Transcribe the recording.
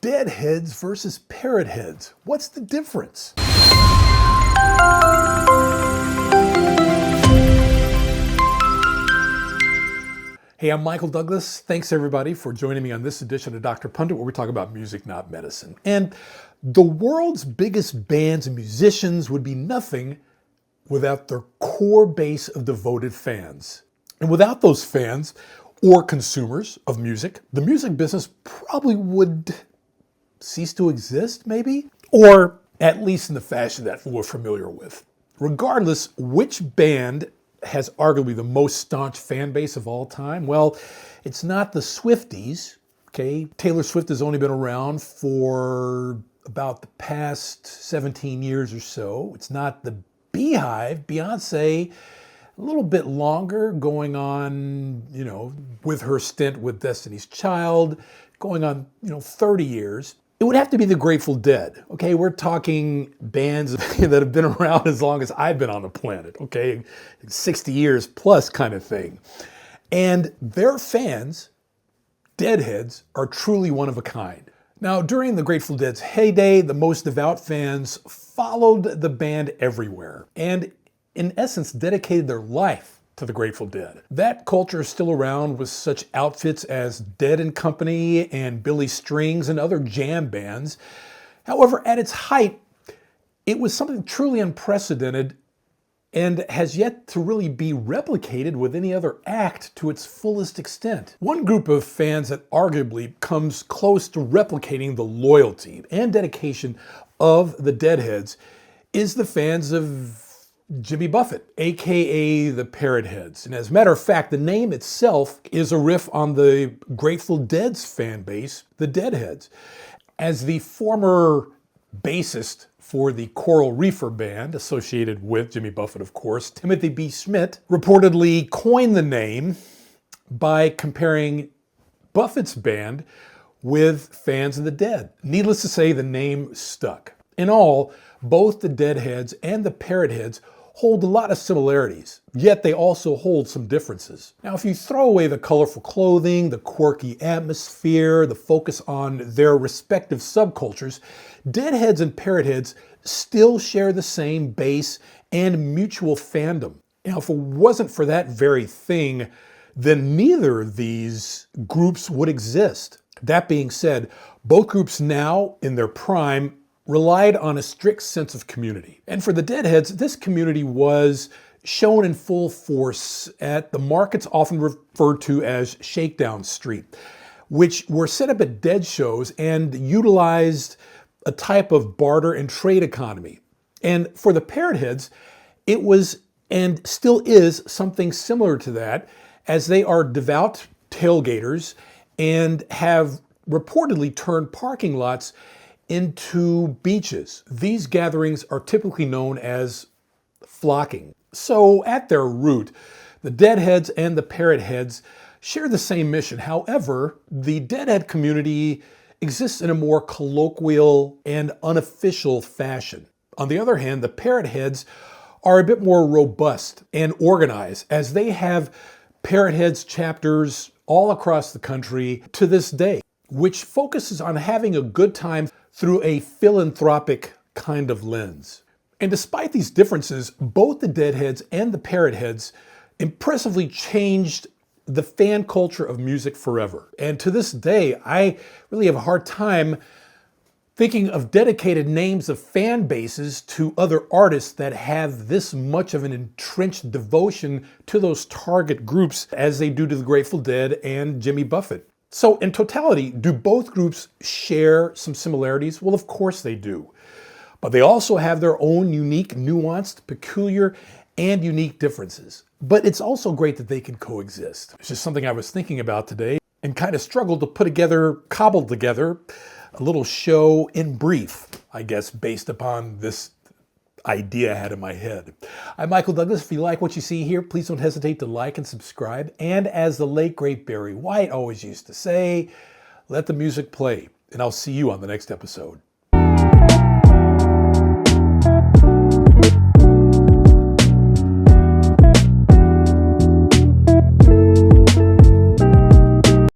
Deadheads versus Parrot heads. What's the difference? Hey, I'm Michael Douglas. Thanks everybody for joining me on this edition of Dr. Pundit, where we talk about music, not medicine. And the world's biggest bands and musicians would be nothing without their core base of devoted fans. And without those fans or consumers of music, the music business probably would cease to exist, maybe? Or at least in the fashion that we're familiar with. Regardless, which band has arguably the most staunch fan base of all time? Well, it's not the Swifties, okay? Taylor Swift has only been around for about the past 17 years or so. It's not the Beehive, Beyonce, a little bit longer, going on, with her stint with Destiny's Child, going on, 30 years. It would have to be the Grateful Dead, okay? We're talking bands that have been around as long as I've been on the planet, okay? 60 years plus kind of thing. And their fans, Deadheads, are truly one of a kind. Now, during the Grateful Dead's heyday, the most devout fans followed the band everywhere and, in essence, dedicated their life to the Grateful Dead. That culture is still around with such outfits as Dead and Company and Billy Strings and other jam bands. However, at its height, it was something truly unprecedented and has yet to really be replicated with any other act to its fullest extent. One group of fans that arguably comes close to replicating the loyalty and dedication of the Deadheads is the fans of Jimmy Buffett, aka the Parrot heads. And as a matter of fact, the name itself is a riff on the Grateful Dead's fan base, the Deadheads. As the former bassist for the Coral Reefer band, associated with Jimmy Buffett, of course, Timothy B. Schmidt, reportedly coined the name by comparing Buffett's band with fans of the Dead. Needless to say, the name stuck. In all, both the Deadheads and the Parrot heads hold a lot of similarities, yet they also hold some differences. Now, if you throw away the colorful clothing, the quirky atmosphere, the focus on their respective subcultures, Deadheads and Parrot heads still share the same base and mutual fandom. Now, if it wasn't for that very thing, then neither of these groups would exist. That being said, both groups now, in their prime, relied on a strict sense of community. And for the Deadheads, this community was shown in full force at the markets often referred to as Shakedown Street, which were set up at Dead shows and utilized a type of barter and trade economy. And for the Parrot heads, it was and still is something similar to that, as they are devout tailgaters and have reportedly turned parking lots into beaches. These gatherings are typically known as flocking. So at their root, the Deadheads and the Parrot heads share the same mission. However, the Deadhead community exists in a more colloquial and unofficial fashion. On the other hand, the Parrot heads are a bit more robust and organized, as they have Parrot heads chapters all across the country to this day, which focuses on having a good time through a philanthropic kind of lens. And despite these differences, both the Deadheads and the Parrot heads impressively changed the fan culture of music forever. And to this day, I really have a hard time thinking of dedicated names of fan bases to other artists that have this much of an entrenched devotion to those target groups as they do to the Grateful Dead and Jimmy Buffett. So in totality, do both groups share some similarities? Well, of course they do. But they also have their own unique, nuanced, peculiar, and unique differences. But it's also great that they can coexist. It's just something I was thinking about today and kind of struggled to cobble together a little show in brief, I guess, based upon this idea I had in my head. I'm Michael Douglas. If you like what you see here, please don't hesitate to like and subscribe. And as the late, great Barry White always used to say, let the music play. And I'll see you on the next episode.